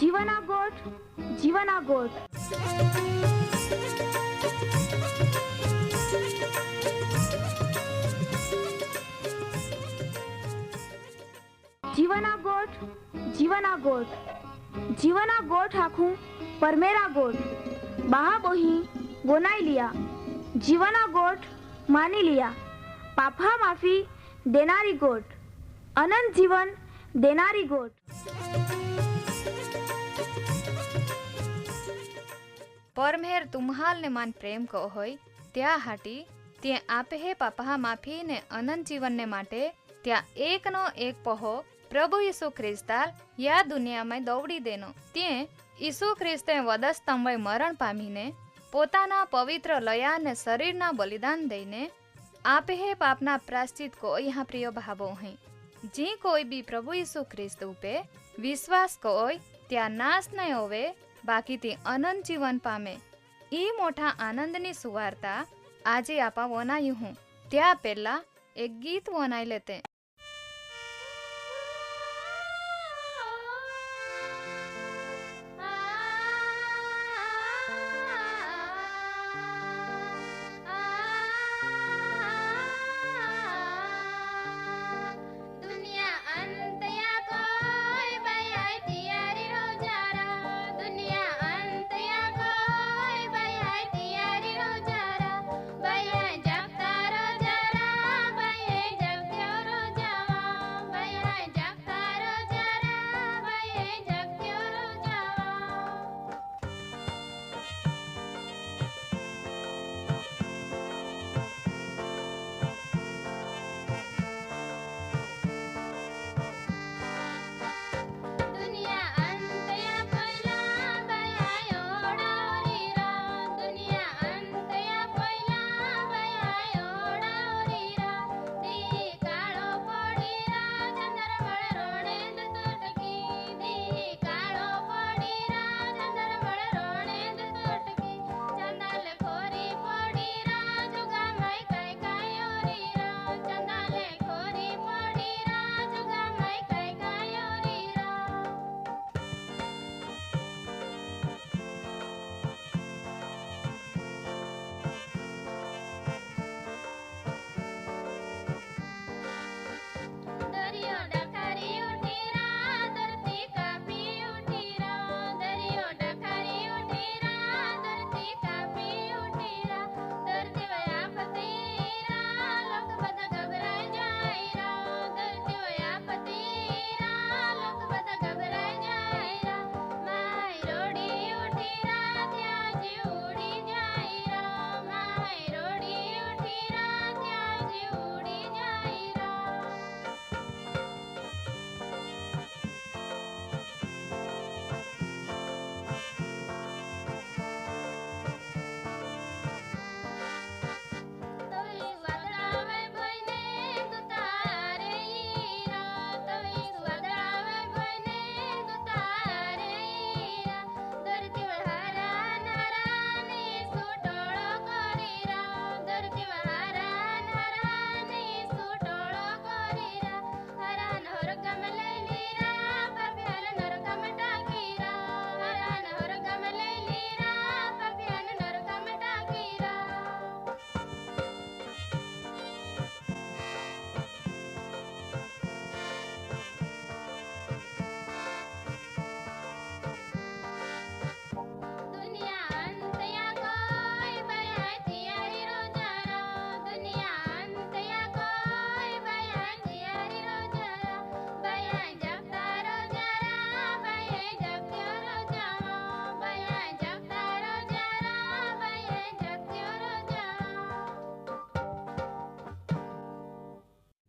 जीवना गोठ जीवना गोठ जीवना गोठ जीवना गोठ जीवना गोठ आखू परमेरा गोठ बहा बोही बोनाई लिया जीवना गोठ मानी लिया पापा माफी देनारी गोठ अनंत जीवन देनारी गोठ। परमेर तुम्हाल ने मान प्रेम को होय त्या हाटी ते आपे हे पापा माफी ने अनंत जीवन ने माटे त्या एक नो एक पहो प्रभु यीशु ख्रिस्ताल या दुनिया में दौड़ी देनो ते यीशु ख्रिस्ते वधस्तंभे मरण पामीने पोताना पवित्र लया ने शरीरना बलिदान दईने आपे हे पापना प्रायश्चित को यहाँ प्रिय भावो हैं जी कोई भी प्रभु यीशु ख्रिस्त उपे विश्वास कोय त्या नाश नहीं होवे बाकी ते अनंत जीवन पामे ई मोटा आनंदनी सुवार्ता आजे आपा वनायु हूँ त्या पहला एक गीत वनाई लेते।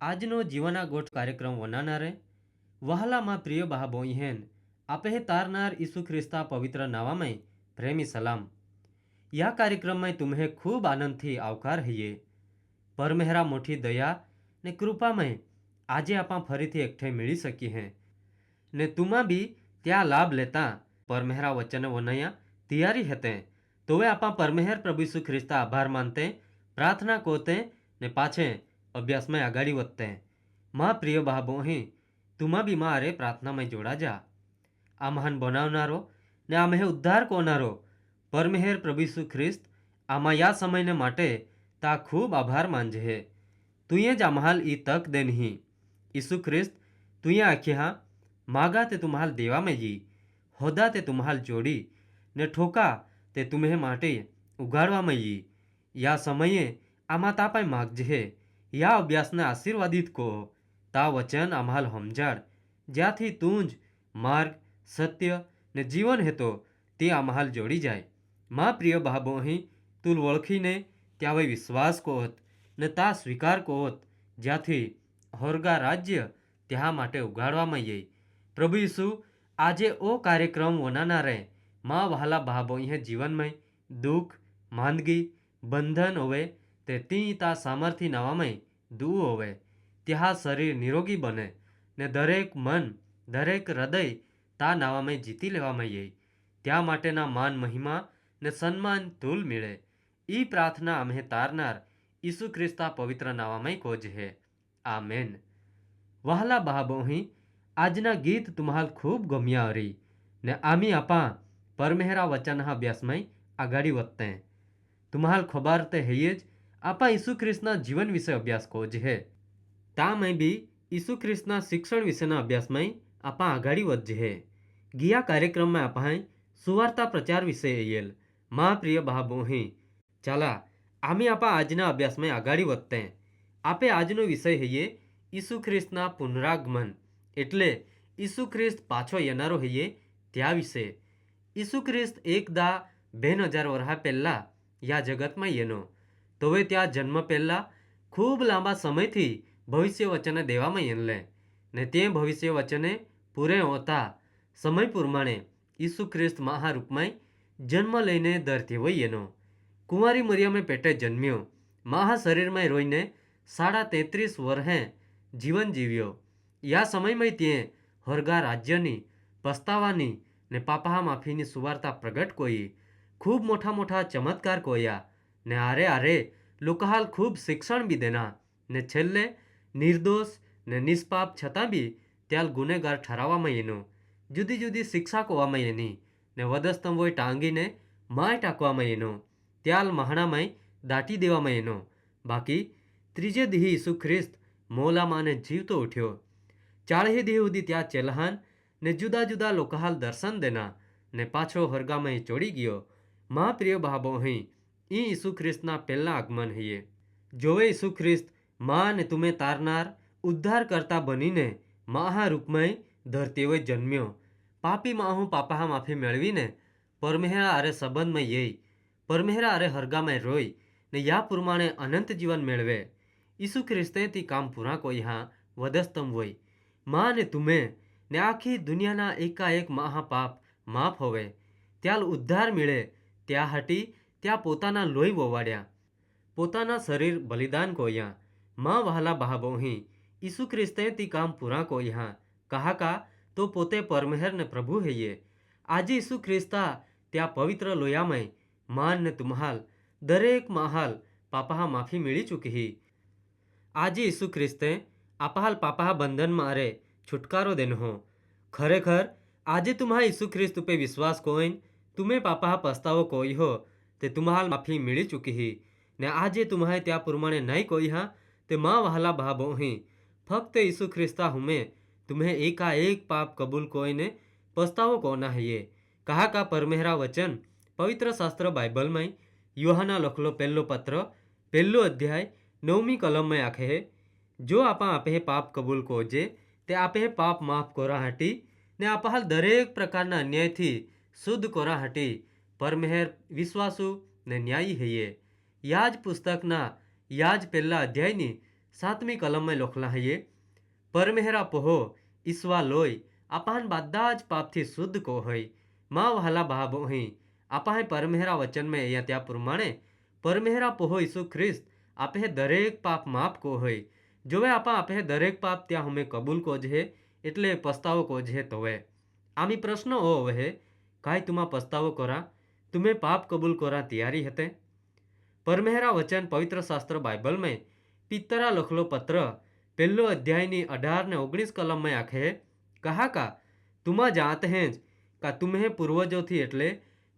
આજનો જીવના ગોઠ कार्यक्रम वनानारे वहाला मा प्रिय भाबोई हेन आपे तारनार यीशु ख्रिस्ता पवित्र नावा में प्रेमी सलाम। या कार्यक्रम में तुम्हें खूब आनंद थी आवकार है। परमेहरा मोटी दया ने कृपा में आजे आपा फरीथी एकठे मिली सकी हैं ने तुमा भी त्या लाभ लेता परमेहरा वचन वनया तैयारी हेते तो वे आपा परमेहर प्रभु यीशु ख्रिस्ता आभार मानते प्रार्थना कोते ने पाछे अभ्यास में आगाड़ी વધते। माँ प्रिय भाबो ही तुमा भी मारे प्रार्थना में जोड़ा जा। आम्हान बनावनारो ने आम्हे उद्धार कोनारो परमेहर प्रभु यीशु ख्रिस्त आमा या समय ने माटे ता खूब आभार मानजे है। तुये ज आम्हाल ई तक देनही यीशु ख्रिस्त तुये आख्या मागा ते तुम्हाल देवा में जी होदा ते तुम्हाल जोड़ी ने ठोका ते तुम्हें माटे उगाड़वा में जी। या समये आमा तापाय मागजे है या अभ्यास ने आशीर्वादित को ता वचन आम्हाल हमजाड़ ज्याथी तूंज मार्ग सत्य ने जीवन हेतो ते आम्हाल जोड़ी जाए। माँ प्रिय भाबो अहीं तुल वळखीने त्यावे विश्वास कोत ने ता स्वीकार कोत ज्याथी होरगा राज्य त्या माटे उगाड़वामां ये। प्रभु यीशु आजे ओ कार्यक्रम वनानारे माँ वहाला भाबो अहीं जीवन में दुख मांदगी बंधन होवे ते ती ता सामर्थी नावामां दू होवे त्या शरीर निरोगी बने ने दरेक मन दरेक हृदय ता नावामां जीती लेवामां ये। त्या माटेना मान महिमा ने सन्मान तुल मिले ई प्रार्थना अमे तारनार यीशु ख्रिस्ता पवित्र नावामां कोज है आमेन। वहाला भाबोही आजना गीत तुम्हाल खूब गम्या हरी ने आमी आपा परमेहरा वचन अभ्यास में आगाड़ी वधते हैं। तुम्हाल खबर ते हेज आपा यीशु ख्रिस्तना जीवन विषय अभ्यास कोज है ता में भी यीशु ख्रिस्तना शिक्षण विषयना अभ्यास में आपा आगाड़ी वधजे है। गिया कार्यक्रम में आपा सुवार्ता प्रचार विषय येल माँ प्रिय भाबोही चला आमी आपा आजना अभ्यास में आगाड़ी वधते हैं। आपे आजनो विषय है यीशु ख्रिस्तना पुनरागमन एटले यीशु ख्रिस्त पाछो येनारो है त्या विषय। यीशु ख्रिस्त एकदा 2000 वर्षा पहला या जगत में येनो तोवे त्या जन्म पहला खूब लांबा समय थी भविष्य वचने देवा में येनले ने ते भविष्य वचने पूरे होता समय प्रमाणे यीशु ख्रिस्त महारूप में जन्म लईने धरतीवो येनो कुंवारी मरियमे पेटे जन्म्यो महा शरीर में रोईने 33.5 वर्षे जीवन जीव्यो। या समय में ते होरगा राज्यनी पस्तावानी ने पापा माफीनी सुवार्ता प्रगट कोई खूब मोठा मोठा चमत्कार कोया ने आरे आरे लोकहाल खूब शिक्षण भी देना ने छेल्ले निर्दोष ने निष्पाप छता भी त्याल गुनेगार ठरावामां येनो जुदी जुदी शिक्षा कोवामां येनी ने वधस्तंभोय टांगीने माय टाकवामां येनो त्याल महाणामां दाटी देवामां येनो। बाकी त्रीजे दिही यीशु ख्रिस्त मोला माने जीवतो उठ्यो 40 દી સુધી त्या चेलहान ने जुदा जुदा लोकहाल दर्शन देना ने पाछो हरगामां चोड़ी गयो। माँ प्रिय भाबो हई ई यीशु ख्रिस्तना पहला आगमन है जोवे यीशु ख्रिस्त माँ ने तुम्हें तारनार उद्धार करता बनीने महारूप में धरतीवे जन्म्यो पापी माहू पापा माफी मेळवीने परमेहरा आरे संबंध में ये परमेहरा आरे हरगा में रोई ने या प्रमाणे अनंत जीवन मेळवे। यीशु ख्रिस्ते ती काम पूरा को यहाँ वधस्तम वही माँ ने तुम्हें ने आखी दुनियाना एकाएक महापाप माफ होवे त्याल उद्धार मिले त्या हटी त्या पोताना लोही वोवाड्या पोताना शरीर बलिदान को यहाँ माँ वहाला भाबोही यीशु ख्रिस्ते ती काम पूरा को यहाँ कहा का तो पोते परमेहर ने प्रभु है ये। आज यीशु ख्रिस्ता त्या पवित्र लोया में मान ने तुम्हाल दरेक महाल पापा माफी मिली चुकी ही। आज यीशु ख्रिस्ते आपहाल पापा बंधन मारे छुटकारो देन हो खरेखर आज तुम्हा यीशु ख्रिस्त पे विश्वास कोइन तुम्हें पापा पछतावो कोई हो ते तुम्हाल माफी मिली चुकी ही ने आजे तुम्हारे त्या प्रमाणे नहीं कोई हाँ ते माँ वहाला भाबो ही फक्त यीशु ख्रिस्ता हुमे तुम्हें एकाएक पाप कबूल कोई ने पछतावो कोना है ये। कहा का परमेहरा वचन पवित्र शास्त्र बाइबल में यूहन्ना लखलो पहलो पत्र पहलो अध्याय 9મી कलम में आखे है जो आपा आपे पाप कबूल कोजे ते आपे पाप माफ कोरा हटी ने आपहाल दरेक प्रकारना अन्याय थी शुद्ध कोरा हटी परमेहर विश्वासु ने न्यायी है ये। याज पुस्तकना याज पहला अध्यायनी 7મી कलम में लखला है ये परमेहरा पोहो ईश्वा लोय आपान बादाज पाप थी शुद्ध को होय। माँ वहाला भाबो ही आपा परमेहरा वचन में या त्या प्रमाणे परमेहरा पोहो यीशु ख्रिस्त आपे दरेक पाप माफ को होय जोवे आपा आपे दरेक पाप त्या हमें कबूल को जे एटले पछतावो को जे तोवे आमी प्रश्न ओ वहे काय तुमा पछतावो कोरा तुम्हें पाप कबूल कोरा तैयारी हते। परमेहरा वचन पवित्र शास्त्र बाइबल में पितरा लखलो पत्र पहलो अध्यायनी 18 ने 19 कलम में आखे कहा का तुमा जानते हैं કા તુમ્હે પૂર્વજોથી એટલે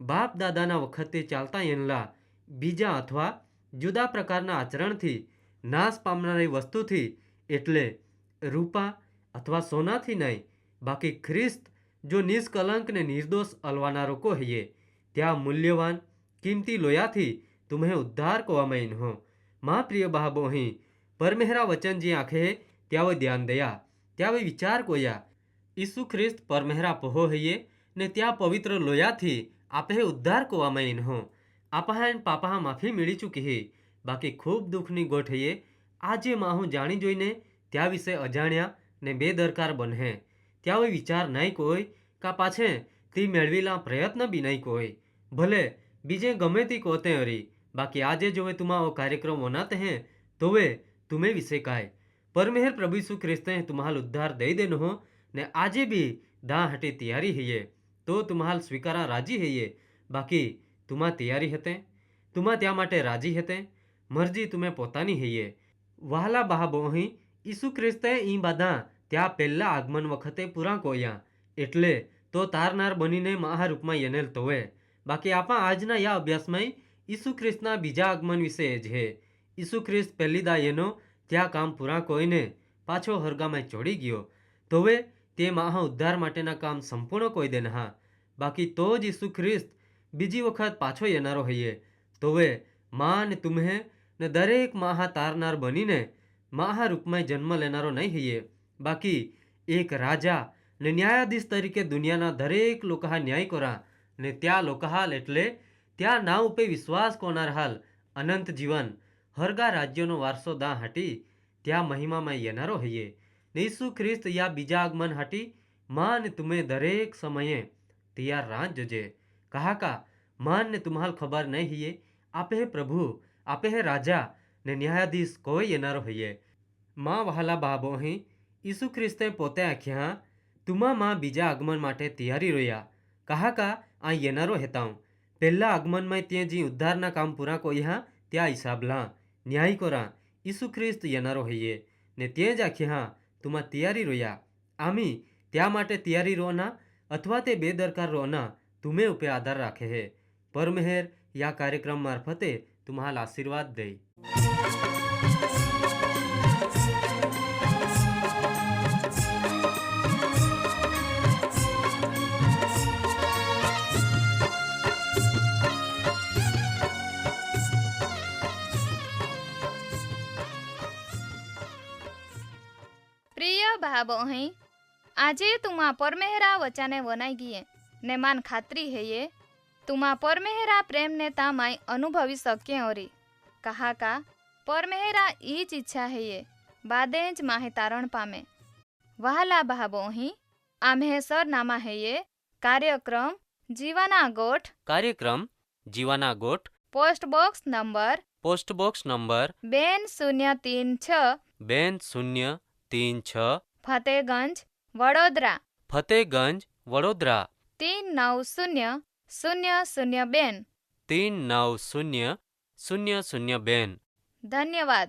બાપ દાદાના વખતે ચાલતા એનલા બીજા અથવા જુદા પ્રકારના આચરણથી નાશ પામનારી વસ્તુથી એટલે રૂપા અથવા સોનાથી નહીં, બાકી ખ્રિસ્ત જો નિષ્કલંક ને નિર્દોષ અલવાનારો કહીએ ત્યાં મૂલ્યવાન કિંમતી લોયાથી तुम्हें उद्धार को अमैन हो। माँ प्रिय बाबो ही परमेहरा वचन जी आखे त्यावे ध्यान दया त्यावे विचार कोया ईसु ख्रिस्त परमेहरा पहो है ने त्या पवित्र लोया थी आपे उद्धार को अमैन हो। आपा पापा माफी मिली चुकी है, बाकी खूब दुखनी गोठ है આજે માહું જાણી જોઈને त्या વિશે અજાણ્યા ને બેદરકાર બને त्यावे विचार नहीं कोई का पाछे ती मेळवीला प्रयत्न भी नहीं कोई भले बीजे गमे ती कोते हरी बाकी आजे जो वे तुम्हारा कार्यक्रम बनाते हैं तो वे तुम्हें विषय काय परमेहर प्रभु यीशु ख्रिस्त ने तुम्हारा उद्धार दे देनो हो ने आजे भी दाँ हटे तैयारी है तो तुम्हारा स्वीकारा राजी है बाकी तुम्हारा तैयारी हते तुम्हारा त्या माटे राजी हते मर्जी तुम्हें पोतानी है वहाला बहाबो ही यीशु ख्रिस्ते ई बाधा त्या पहला आगमन वखते पूरा कोया एटले तो तारनार बनीने महारूपमा यनेल तोवे बाकी आपा आजना या अभ्यास में यीशु ख्रिस्तना बीजा आगमन विषे है। यीशु ख्रिस्त पहली दा येनो त्या काम पूरा कोईने पाछो हरगा में चोड़ी गयो तो वे ते महा उद्धार माटेना काम संपूर्ण कोई देना हा बाकी तो ज यीशु ख्रिस्त बीजी वखत पाछो येनारो है तो वे माँ ने तुम्हें ने दरेक महा तारनार बनीने महारूप में जन्म लेनारो नहीं है बाकी एक राजा ने न्यायाधीश तरीके दुनियाना दरेक लोका न्याय करा ने त्या लोकहाल एटले त्या नाव पे विश्वास कोनार हाल अनंत जीवन हरगा राज्यों वारसो दा हाटी त्या महिमा में येनारो है यीशु ख्रिस्त या बीजा आगमन हाटी मां ने तुम्हें दरेक समये तैयार राह जजे कहा का मान ने तुम्हाल खबर नहीं है आपे है प्रभु आपे है राजा ने न्यायाधीश कोई येनारो है मां वहाला बाबो ही यीशु ख्रिस्ते पोते आख्या तुमा मां बीजा आगमन माटे तैयारी रोया कहा का आ येनारो हेताऊं पहला आगमन में ते जी उद्धारना काम पूरा को यहाँ त्या हिसाबला न्याय करा यीशु ख्रिस्त येनारो है ने ते ज आख्या तुमा तैयारी रोया आमी त्या माटे तैयारी रोना अथवा ते बेदरकार रोना तुम्हें उपे आधार राखे है परमेहर या कार्यक्रम मार्फते तुम्हारा आशीर्वाद दे। बही આજે तुमा परमेहरा वचाने वनाई गिये ने मान खात्री है ये तुमा परमेहरा प्रेम ने तामाई अनुभवी सके ओरी कहा का परमेहरा ईच इच्छा है ये बादेज माहे तारण पामे वहाला बहाबो ही आम्हे सरनामा है ये कार्यक्रम जीवाना गोठ post box number 2036 Fatehganj Vadodara 390002 धन्यवाद।